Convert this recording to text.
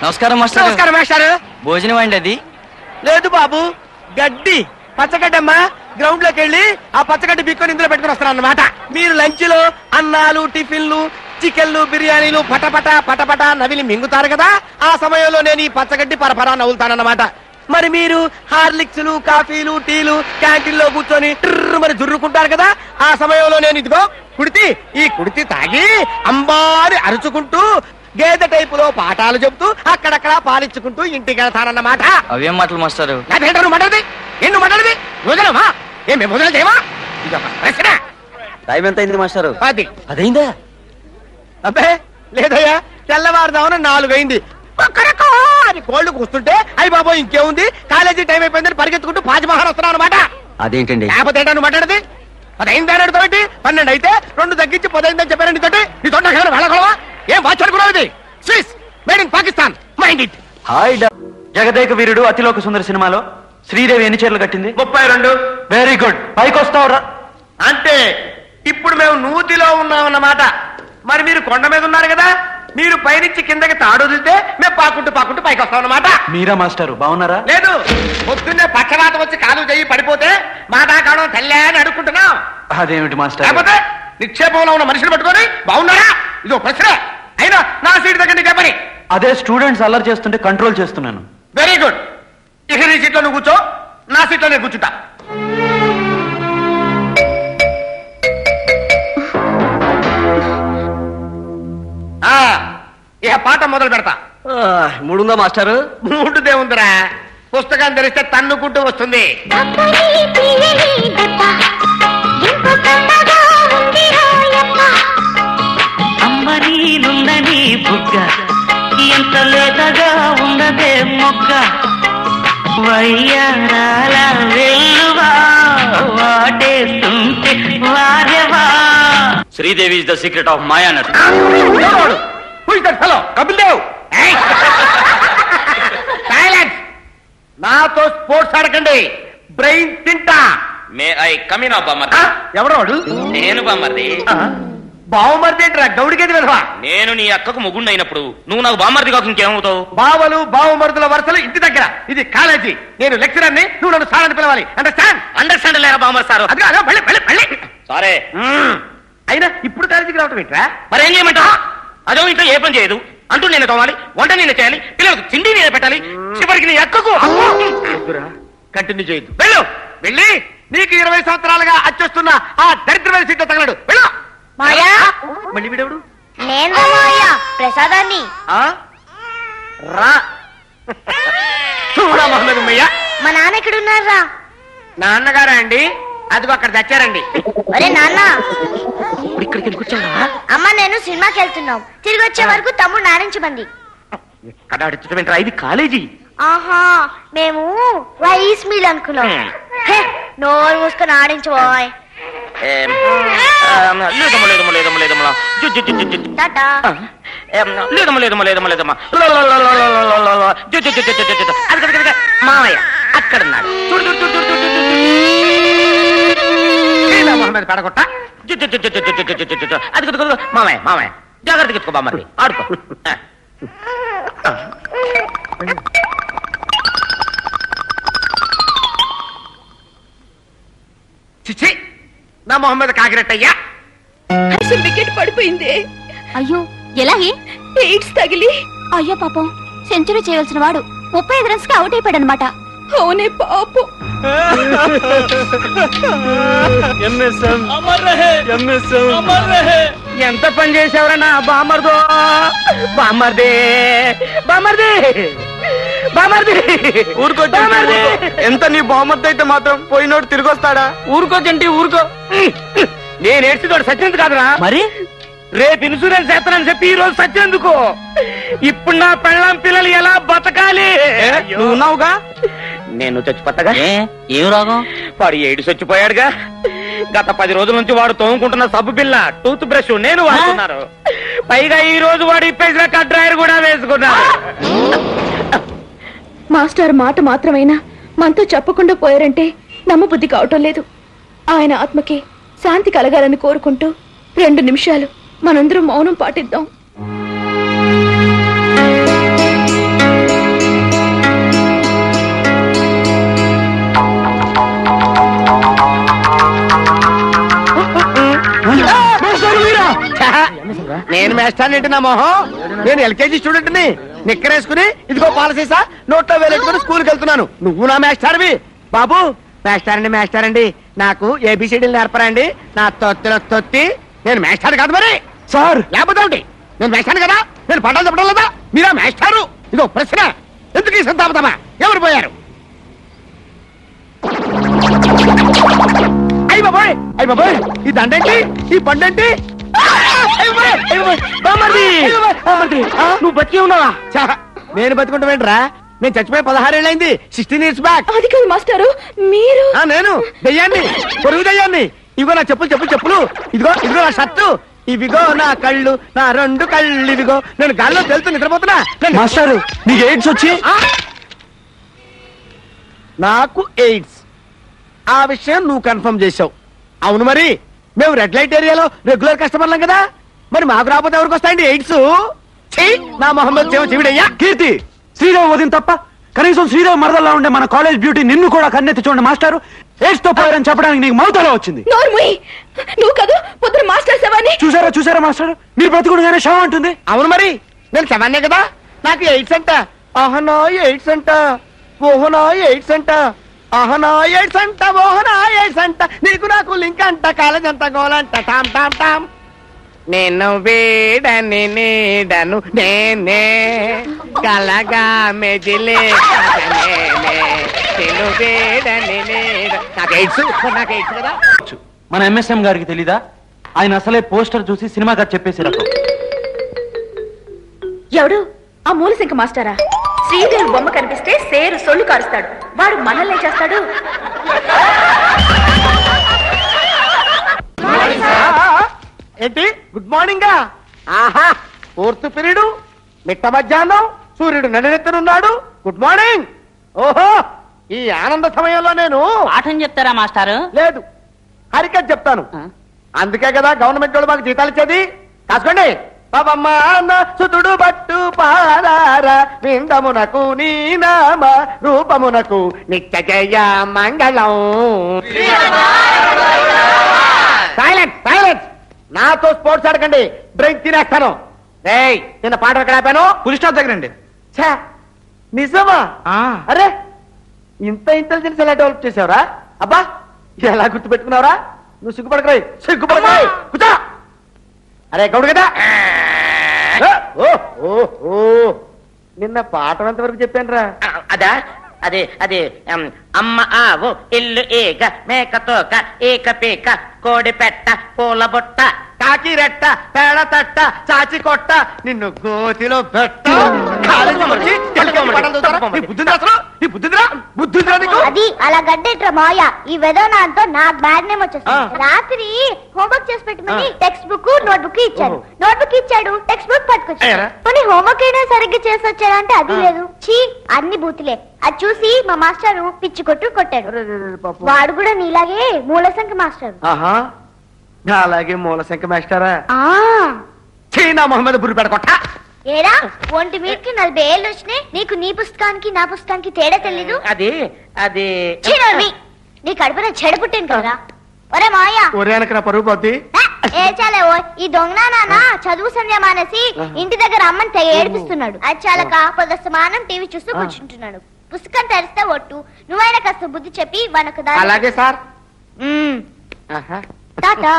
నమస్కారం మాస్టర్. నమస్కారం మాస్టర్. భోజనం అండి అది? లేదు బాబు, గడ్డి పచ్చగడ్డమ్మా. గ్రౌండ్ లోకి వెళ్ళి ఆ పచ్చగడ్డి బిక్కొని ఇందులో పెట్టుకుని వస్తాను అన్నమాట. మీరు లంచ్ లో అన్నాలు, టిఫిన్లు, చికెన్లు, బిర్యానీలు పటపట పటపట నవిలి మింగుతారు కదా, ఆ సమయంలో నేను ఈ పచ్చగడ్డి పరపరా నవ్వులుతానన్నమాట. మరి మీరు హార్లిక్స్లు, కాఫీలు, టీలు క్యాంటీన్ లో కూర్చొని మరి జుర్రుకుంటారు కదా, ఆ సమయంలో నేను ఇదిగో ఈ కుడితి తాగి అంబారి అరుచుకుంటూ గేదె టైపులో పాఠాలు చెబుతూ అక్కడక్కడ పాలించుకుంటూ ఇంటికి వెళ్తానన్నమాట. అవేం మాటలు మాస్టారు? నువ్వు మాట్లాడది ఎన్ను మాట్లాడది భోజనమా? ఏం మేము భోజనం చేయమా? టైం ఎంత అయింది మాస్టారు? 10 అదైందా? అబ్బే లేదయ్యా, తెల్లవారుదామని 4 అయింది. అని కోళ్లు కూస్తుంటే అయ్యి బాబోయ్ ఇంకేముంది, కాలేజీ టైం అయిపోయిందని పరిగెత్తుకుంటూ పాజిమహాన్ వస్తున్నావు అనమాట. అదేంటండి? లేకపోతే నువ్వు మాట్లాడది 10 అయింది అన్నాడు. 12 అయితే 2 తగ్గించి 10 అయిందని చెప్పారండి. నీతో వెళ్ళగలవా? ఏం వాచ్ అనుకున్నావు? ఇది Swiss made in Pakistan. Mind it. Hi Jagadeka Veerudu Athiloka Sundari సినిమాలో శ్రీదేవి ఎన్ని చీరలు కట్టింది? 32. Very good. పైకి వస్తావురా? అంటే ఇప్పుడు మేము నూతిలో ఉన్నామన్నమాట. మరి మీరు కొండ మీద ఉన్నారు కదా, మీరు పైనుంచి కిందకి తాడు వదిలితే మేము పాకుంటూ పైకి వస్తాం అన్నమాట. మీరా మాస్టారు? బాగున్నారా? లేదు, పొద్దున్నే పక్షవాతం వచ్చి కాలు చెయ్యి పడిపోతే మా దాకాడం తల్లే అని అడుక్కుంటున్నాం. అదేమిటి మాస్టర్? లేకపోతే నిక్షేపంలో ఉన్న మనుషులు పట్టుకొని బాగున్నారా ఇదో ప్రశ్న. అయినా నా సీట్ దగ్గర నీకే పని. అదే స్టూడెంట్స్ అల్లరి చేస్తుంటే కంట్రోల్ చేస్తున్నాను. Very good. ఇక నీ సీట్లో నువ్వు కూర్చో, నా సీట్లో నేను కూర్చుంటా. ఇక పాట మొదలు పెడతా. మూడుందా మాస్టారు? మూడుదే ఉందిరా, పుస్తకం తెరిస్తే తన్నుకుంటూ వస్తుంది. అమ్మనీలుందని బుగ్గ ఎంత లేతగా ఉన్నదే మొగ్గ, వయ్యారాల వెల్లువా వాటేస్తుంటే వారెవా. Sridevi is the secret of Maya nut. Kapil Dev, silence. నాతో స్పోర్ట్స్ ఆడకండి, బ్రెయిన్ తింటా. మే ఐ కమిన్ ఆఫ్ బామ్మర్ది. ఎవడో వాడు? నేను బామ్మర్ది. బావమర్ది ఏంట్రా గౌడికేది విధవా? నేను నీ అక్కకు ముగ్గుండి అయినప్పుడు నువ్వు నాకు బామ్మర్ది కాక ఇంకేమవుతావు? బావలు బావమరుదుల వరుసలు ఇంటి దగ్గర, ఇది కాలేజీ. నేను లెక్చరర్ని, నువ్వు నన్ను సార్ అని పిలవాలి. అండర్స్టాండ్? అండర్స్టాండ్ లేరా బామ్మర్ సార్? మళ్ళీ సరే. అయినా ఇప్పుడు కాలేజీకి రావటం ఏంట్రా? మరి ఏం చేయమంటావా? అదో ఇంట్లో ఏ పని చేయదు, అంటూ నేను తోవాలి, వంట నేను చేయాలి, పిల్లలకు తిండి నేను పెట్టాలి, చివరికి నీ అక్కకు. కంటిన్యూ చేయొద్దు, వెళ్ళు. వెళ్ళి నీకు 20 సంవత్సరాలుగా అచ్చొస్తున్న ఆ దరిద్రమైన సీట్లో తగలడు. వెళ్ళు. మాయా, మళ్ళీ వీడెవడు? నేను మాయా ప్రసాదాన్ని. రా చూడా మహమ్మద్ ఉమ్మయ్య. మా నాన్న ఎక్కడ ఉన్నారా? నాన్నగారా అండి? అదిగో అక్కడ తెచ్చారండి. ఒరే నాన్న, ఇక్కడికి ఎందుకు వచ్చావా? అమ్మ నేను సినిమాకి వెళ్తున్నాం, తిరిగి వచ్చే వరకు తమ్ముడు నారించమంది. కడాడించడం ఇది కాలేజీ. ఆహా, మేము రైస్ మిల్ అనుకున్నాం. నోరు మూసుకొని ఆడించబోయ్. మామయ్య అక్కడున్నాడు. మహమ్మద్ పడగొట్ట. అది మామయ్య మామయ్య జాగ్రత్తగా ఎత్తుకో బామ్మది, ఆడుకో. చిచ్చి, నా మొహమ్మద్ కాకిరెట్టయ్యా. వికెట్ పడిపోయింది. అయ్యో ఎలాగే? ఎయిడ్స్ తగిలి. అయ్యో పాపం, సెంచరీ చేయవలసిన వాడు 35 రన్స్ కి అవుట్ అయిపోయాడనమాట. అవునే పాపం. ఎంత పని చేసేవరా నా బామర్దో? బామర్దే బామర్దే బామర్ది, ఊరుకోండి. ఎంత నీ బామర్ది అయితే మాత్రం పోయినోడు తిరిగి వస్తాడా? ఊరుకోచండి, ఊరుకో. నేను ఏడ్చితోడు సత్యంది కాదురా. మరి రేపు ఇన్సూరెన్స్ చేస్తానని చెప్పి ఈ రోజు సత్యందుకు. ఇప్పుడు నా పెళ్ళాం పిల్లలు ఎలా బతకాలి? నువ్వు ఉన్నావుగా. నేను చచ్చిపోతాగా. ఏం రాగం? వాడు ఏడు చచ్చిపోయాడుగా. గత 10 రోజుల నుంచి వాడు తోముకుంటున్న సబ్బు బిల్ల, టూత్ బ్రష్ నేను వాడుతున్నారు. పైగా ఈ రోజు వాడు ఇప్పేసిన కట్ డ్రైవర్ కూడా వేసుకున్నాడు. మాస్టర్ మాట మాత్రమైనా మనతో చెప్పకుండా పోయారంటే నమ్మబుద్ధి కావటం లేదు. ఆయన ఆత్మకి శాంతి కలగాలని కోరుకుంటూ 2 నిమిషాలు మనందరం మౌనం పాటిద్దాం. మేస్టార్ ఏంటి నా మొహం? నేను ఎల్కేజీ స్టూడెంట్ ని నిక్కరేసుకుని ఇదిగో పాలసీసా నోట్లో వేలేసుకుని స్కూల్కి వెళ్తున్నాను. నువ్వు నా మేస్టార్వి. బాబు మేస్టార్ అండి నాకు ఏబిసిడీలు నేర్పరా అండి? నా తొత్తిలో తొత్తి. నేను మేస్టార్ కాదు మరి సార్. లేకపోతే ఒకటి నేను మేస్టార్ కదా, నేను పట్టాలు చెప్పడం లేదా? మీరా మేస్టారు? ఇదో ప్రశ్న. ఎందుకు ఈ సంతాపతమా? ఎవరు పోయారు? అయ్య బాబోయ్ ఈ దండేంటి, ఈ బండేంటి? నువ్వు బతికి ఉన్నావా? నేను బతుకుంటామేంట్రా? నేను చచ్చిపోయి 16 ఏళ్ళైంది. 16 years బ్యాక్. అది కాదు మాస్టారు, మీరు. నేను దయ్యాన్ని, పొరుగు దయ్యాన్ని. ఇదిగో నా చెప్పులు. ఇదిగో నా షర్టు. ఇవిగో నా కళ్ళు, నా 2 కళ్ళు. ఇవిగో నేను గాల్లో తెలుతూ నిద్రపోతున్నా. మాస్టారు నీకు ఎయిడ్స్ వచ్చి? నాకు ఎయిడ్స్. ఆ విషయం నువ్వు కన్ఫర్మ్ చేసావు. అవును మరి మేము రెడ్ లైట్ ఏరియాలో రెగ్యులర్ కస్టమర్లం కదా, మరి మాకు రాకపోతే ఎవరికి వస్తాయండి ఎయిడ్స్? నా మొహమ్మద్ చెవిడయ్యా. కీర్తి, శ్రీదేవి వదిన తప్ప కనీసం శ్రీదేవి మరదల్లా ఉండే మన కాలేజ్ బ్యూటీ నిన్ను కూడా కన్నెత్తి చూడండి మాస్టారు. ఎయిడ్స్ తో పోయారని చెప్పడానికి నీకు మౌతలో వచ్చింది. నువ్వు కాదు పొద్దున మాస్టర్ శవాన్ని. చూసారా మాస్టర్, మీరు బ్రతుకుడుగానే శవం అంటుంది. అవును మరి నేను శవాన్నే కదా. నాకు ఎయిడ్స్ అంట. ఆహనా ఎయిడ్స్ అంట, ఓహనా ఎయిడ్స్ అంట, ఆహనా ఎయిడ్స్ అంట, ఓహనా ఎయిడ్స్ అంట. నీకు నాకు లింక్ అంట, కాలేజ్ అంత గోలంట. Tom Tom Tom. నేను వేడని నీడను నేనే, కలగా మెదిలే నేను వేడని నీడ. నాకు ఎయిడ్స్ కదా. మన ఎంఎస్ఎం గారికి తెలీదా? ఆయన అసలే పోస్టర్ చూసి సినిమా గారు చెప్పేసి రకం. ఎవడు? ఆ మూలశంక మాస్టారా? శ్రీదేవి బొమ్మ కనిపిస్తే సేరు సొల్లు కారుస్తాడు. వాడు మనల్ని చేస్తాడు. ఏంటి గుడ్ మార్నింగ్? ఆహా, 4th పీరియడ్, మిట్ట మధ్యాహ్నం, సూర్యుడు నడినెత్తనున్నాడు. Good morning. ఓహో, ఈ ఆనంద సమయంలో నేను పాఠం చెప్తారా మాస్టారు? లేదు, హరికథ చెప్తాను. అందుకే కదా గవర్నమెంట్ వాళ్ళు మాకు జీతాలు ఇచ్చేది. కాసుకోండి. పాపమ్మ సుతుడు బట్టు పారార విందమునకు నీ నామ రూపమునకు నిత్య జయ మంగళం. సైలెంట్. నాతో స్పోర్ట్స్ ఆడకండి, బ్రేక్ తినేస్తాను. నిన్న పాట ఎక్కడ ఆపాను? పులి స్టాప్ దగ్గరండి. నిజమా? అరే, ఇంత ఇంటెలిజెన్స్ ఎలా డెవలప్ చేసావురా? అబ్బా, ఎలా గుర్తు పెట్టుకున్నావురా? నువ్వు సిగ్గుపడకరాయి కూర్చో. అరే గౌడు కదా, నిన్న పాఠం ఎంతవరకు చెప్పాను రా? అదా అదే అమ్మ ఆవు ఇల్లు ఈగ మేక తోక ఈక పీక కోడి పెట్ట పూల బుట్ట కాకి రెట్ట పేడ తట్ట చాచి కొట్ట నిన్ను గోతిలో పెట్ట. అది అలా గడ్డేట్రా మాయ. ఈ వెదో నాతో నాకు బ్యాడ్ నేమ్ వచ్చేస్తుంది. రాత్రి హోంవర్క్ చేసి పెట్టమని టెక్స్ట్ బుక్ నోట్ బుక్ ఇచ్చాడు. టెక్స్ట్ బుక్ పట్టుకొచ్చాడు. కొన్ని హోంవర్క్ అయినా సరిగ్గా చేసి వచ్చాడంటే అది లేదు. చీ, అన్ని బూతులే. అది చూసి మా మాస్టర్ పిచ్చి కొట్టాడు. వాడు కూడా నీలాగే మూలశంక మాస్టర్. అలాగే మూలశంక మాస్టరా? ఆ, చైనా మొహమ్మద్ బుర్రి పెడకొట్ట. ఏరా, ఒంటి మీదకి 40 ఏళ్ళు వచ్చినాయి. నీకు నీ పుస్తకానికి నా పుస్తకానికి తేడా తెలీదు. అది నీ కడుపున చెడ పుట్టింది కదరా. ఒరే మాయా, ఒరే అనక నా పరుగు పోద్ది. ఏడ్చాలే ఓ. ఈ దొంగ నాన్న చదువు సంధ్య మానేసి ఇంటి దగ్గర అమ్మని తెగ ఏడిపిస్తున్నాడు. అది చాలక పొద్దుస్తమానం టీవీ చూస్తూ కూర్చుంటున్నాడు. పుస్తకం తెరిస్తే ఒట్టు. నువ్వైనా కాస్త బుద్ధి చెప్పి వనకు. అలాగే సార్. టాటా.